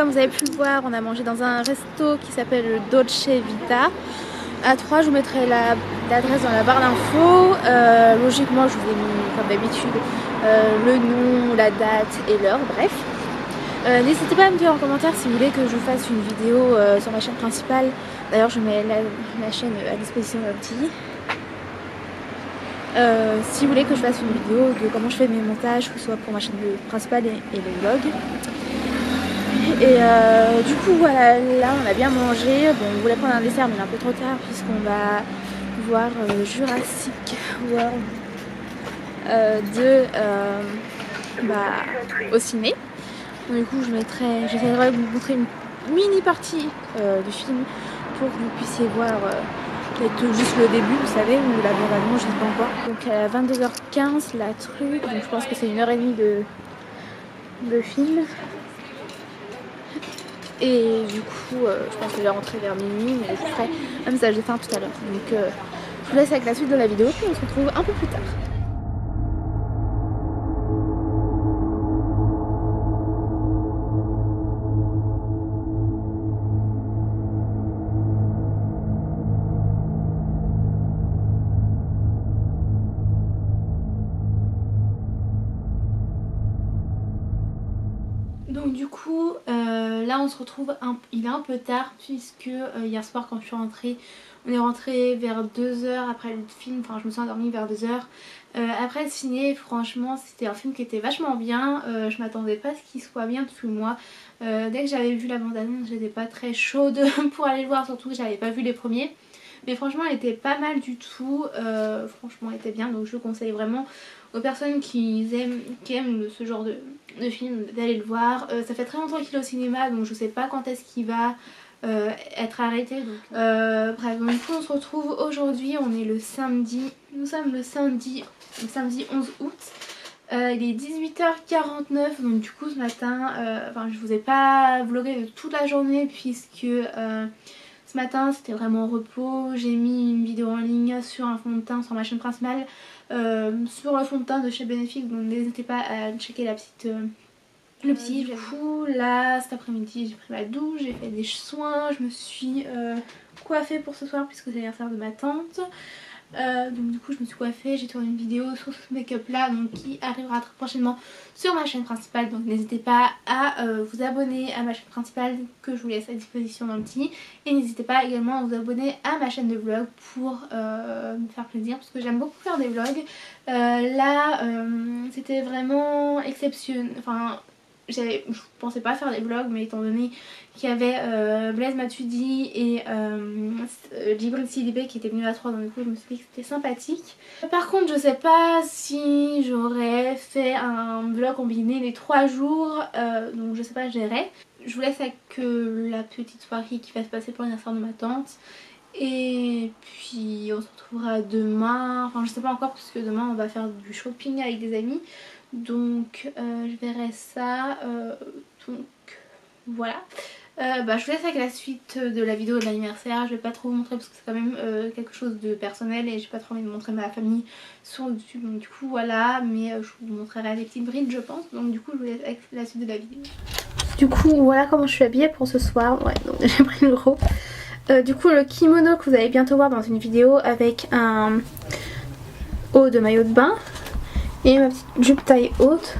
comme vous avez pu le voir, on a mangé dans un resto qui s'appelle le Dolce Vita. À 3, je vous mettrai l'adresse dans la barre d'infos. Logiquement, je vous ai mis, comme d'habitude, le nom, la date et l'heure, bref. N'hésitez pas à me dire en commentaire si vous voulez que je vous fasse une vidéo sur ma chaîne principale. D'ailleurs, je mets la chaîne à disposition d'un petit. Si vous voulez que je fasse une vidéo de comment je fais mes montages, que ce soit pour ma chaîne principale et les vlogs. Et du coup voilà, là on a bien mangé. Bon, on voulait prendre un dessert mais il est un peu trop tard puisqu'on va voir Jurassic World au ciné. Donc, du coup j'essaierai de vous montrer une mini partie du film pour que vous puissiez voir peut-être juste le début, vous savez, ou la bande-annonce, je ne sais pas encore. Donc à 22h15 la truc, donc je pense que c'est 1h30 de film. Et du coup, je pense que je vais rentrer vers minuit, mais je vous ferai un message de fin tout à l'heure. Donc je vous laisse avec la suite de la vidéo, puis on se retrouve un peu plus tard. Donc du coup là on se retrouve, il est un peu tard puisque hier soir quand je suis rentrée, on est rentré vers 2h après le film, enfin je me suis endormie vers 2h. Après le ciné, franchement c'était un film qui était vachement bien, je m'attendais pas à ce qu'il soit bien parce que moi dès que j'avais vu la bande-annonce j'étais pas très chaude pour aller le voir, surtout que j'avais pas vu les premiers. Mais franchement elle était pas mal du tout, franchement elle était bien, donc je le conseille vraiment aux personnes qui aiment ce genre de film d'aller le voir. Ça fait très longtemps qu'il est au cinéma donc je sais pas quand est-ce qu'il va être arrêté. Donc, bref, donc du coup on se retrouve aujourd'hui, on est le samedi, nous sommes le samedi 11 août. Il est 18h49 donc du coup ce matin, je vous ai pas vlogué de toute la journée puisque ce matin c'était vraiment au repos. J'ai mis une vidéo en ligne sur un fond de teint sur ma chaîne principale, sur le fond de teint de chez Benefit, donc n'hésitez pas à checker le petit. Du coup là cet après-midi j'ai pris ma douche, j'ai fait des soins, je me suis coiffée pour ce soir puisque c'est l'anniversaire de ma tante. Donc du coup je me suis coiffée, j'ai tourné une vidéo sur ce make-up là donc qui arrivera très prochainement sur ma chaîne principale, donc n'hésitez pas à vous abonner à ma chaîne principale que je vous laisse à disposition dans le petit, et n'hésitez pas également à vous abonner à ma chaîne de vlog pour me faire plaisir parce que j'aime beaucoup faire des vlogs. Là c'était vraiment exceptionnel, enfin je pensais pas faire des vlogs mais étant donné qu'il y avait Blaise Matuidi et Djibril Sidibé qui étaient venus à 3, donc du coup je me suis dit que c'était sympathique. Par contre je sais pas si j'aurais fait un vlog combiné les 3 jours, donc je sais pas, je verrai. Je vous laisse avec la petite soirée qui va se passer pour l'anniversaire de ma tante. Et puis on se retrouvera demain, enfin je sais pas encore parce que demain on va faire du shopping avec des amis. Donc je verrai ça, donc voilà. Je vous laisse avec la suite de la vidéo de l'anniversaire. Je vais pas trop vous montrer parce que c'est quand même quelque chose de personnel et j'ai pas trop envie de montrer ma famille sur YouTube. Donc du coup voilà, mais je vous montrerai des petites brides je pense. Donc du coup je vous laisse avec la suite de la vidéo. Du coup voilà comment je suis habillée pour ce soir. Ouais, donc j'ai pris le gros. Du coup le kimono que vous allez bientôt voir dans une vidéo avec un haut de maillot de bain et ma petite jupe taille haute.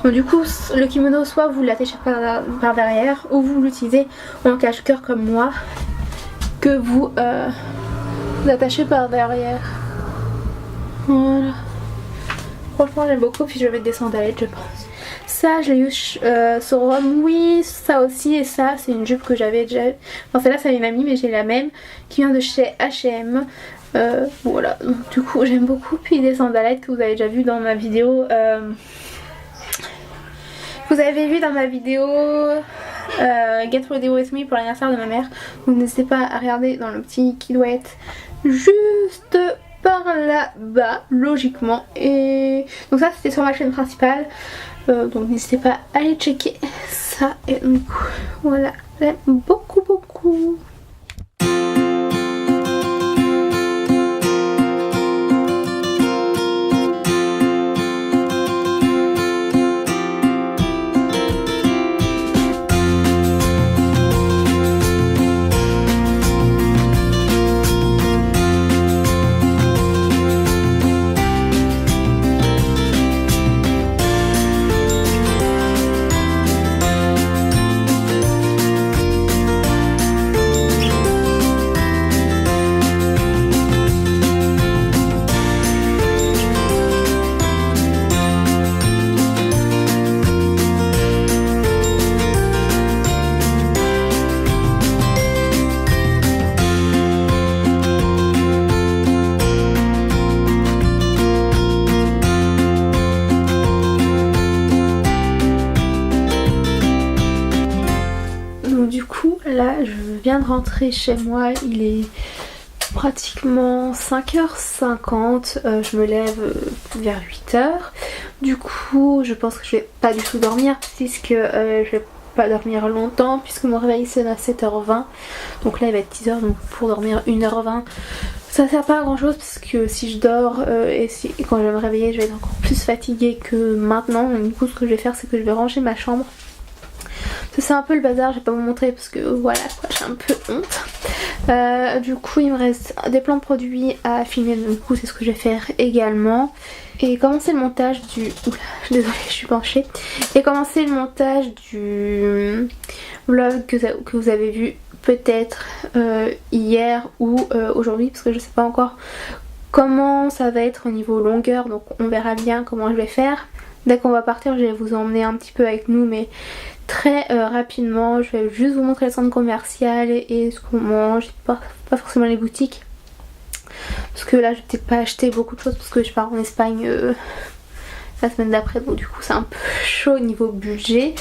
Donc du coup le kimono, soit vous l'attachez par derrière ou vous l'utilisez en cache-cœur comme moi, que vous attachez par derrière. Voilà. Franchement j'aime beaucoup, puis je vais mettre des sandalettes je pense. Ça je l'ai eu sur Rome, oui, ça aussi, et ça c'est une jupe que j'avais déjà, enfin celle-là c'est une amie mais j'ai la même qui vient de chez H&M. Voilà, donc du coup j'aime beaucoup, puis des sandalettes que vous avez déjà vu dans ma vidéo, Get Ready With Me pour l'anniversaire de ma mère, donc n'hésitez pas à regarder dans le petit qui doit être juste par là-bas logiquement. Et donc ça c'était sur ma chaîne principale, donc n'hésitez pas à aller checker ça. Et donc voilà, j'aime beaucoup. Là je viens de rentrer chez moi, il est pratiquement 5h50, je me lève vers 8h. Du coup je pense que je vais pas du tout dormir puisque je vais pas dormir longtemps puisque mon réveil sonne à 7h20. Donc là il va être 10h, donc pour dormir 1h20 ça sert pas à grand chose parce que si je dors et quand je vais me réveiller je vais être encore plus fatiguée que maintenant. Donc, du coup ce que je vais faire c'est que je vais ranger ma chambre. C'est un peu le bazar, je vais pas vous montrer parce que voilà quoi, j'ai un peu honte. Du coup il me reste des plans de produits à filmer, donc du coup c'est ce que je vais faire également. Et commencer le montage du... Oula, désolée je suis penchée. Et commencer le montage du vlog que vous avez vu peut-être hier ou aujourd'hui, parce que je sais pas encore comment ça va être au niveau longueur, donc on verra bien comment je vais faire. Dès qu'on va partir je vais vous emmener un petit peu avec nous, mais très rapidement. Je vais juste vous montrer le centre commercial et ce qu'on mange, pas forcément les boutiques. Parce que là je vais peut-être pas acheter beaucoup de choses parce que je pars en Espagne la semaine d'après, donc du coup c'est un peu chaud au niveau budget.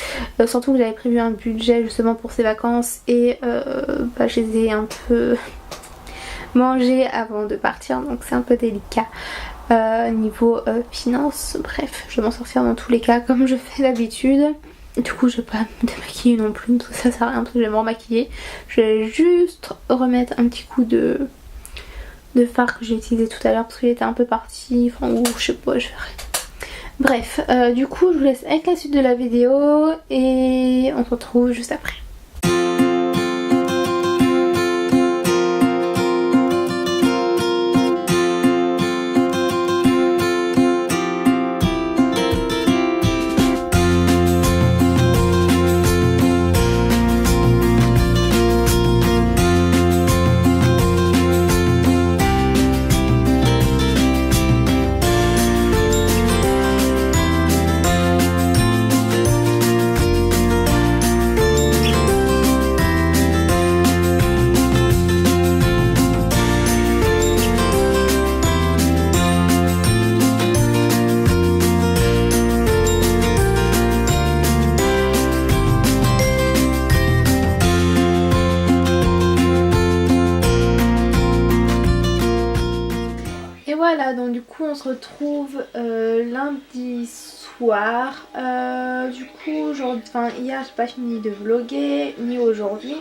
Surtout que j'avais prévu un budget justement pour ces vacances et je les ai un peu mangés avant de partir, donc c'est un peu délicat. Niveau finance, bref, je vais m'en sortir dans tous les cas comme je fais d'habitude. Du coup je vais pas me démaquiller non plus parce que ça sert à rien parce que je vais me remaquiller. Je vais juste remettre un petit coup de fard que j'ai utilisé tout à l'heure parce qu'il était un peu parti, enfin ou je sais pas, je verrai. Bref, du coup je vous laisse avec la suite de la vidéo et on se retrouve juste après. Voilà, donc du coup on se retrouve lundi soir. Du coup hier j'ai pas fini de vlogger, ni aujourd'hui,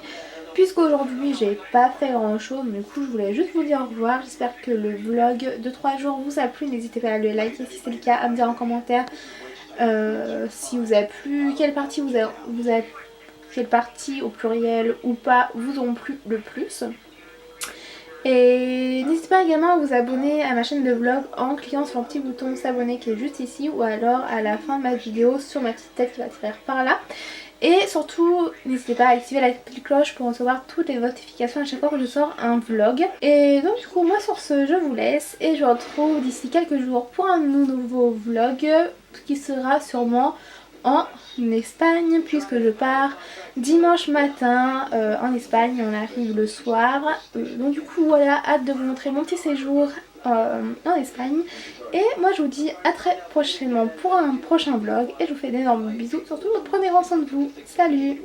puisqu'aujourd'hui j'ai pas fait grand chose. Du coup je voulais juste vous dire au revoir. J'espère que le vlog de 3 jours vous a plu. N'hésitez pas à le liker si c'est le cas, à me dire en commentaire si vous a plu, quelle partie quelle partie au pluriel ou pas vous ont plu le plus. Et n'hésitez pas également à vous abonner à ma chaîne de vlog en cliquant sur le petit bouton s'abonner qui est juste ici, ou alors à la fin de ma vidéo sur ma petite tête qui va s'ouvrir par là. Et surtout n'hésitez pas à activer la petite cloche pour recevoir toutes les notifications à chaque fois que je sors un vlog. Et donc du coup moi sur ce je vous laisse et je vous retrouve d'ici quelques jours pour un nouveau vlog qui sera sûrement en Espagne, puisque je pars dimanche matin en Espagne, on arrive le soir. Donc du coup voilà, hâte de vous montrer mon petit séjour en Espagne. Et moi je vous dis à très prochainement pour un prochain vlog et je vous fais d'énormes bisous. Surtout prenez grand soin de vous. Salut!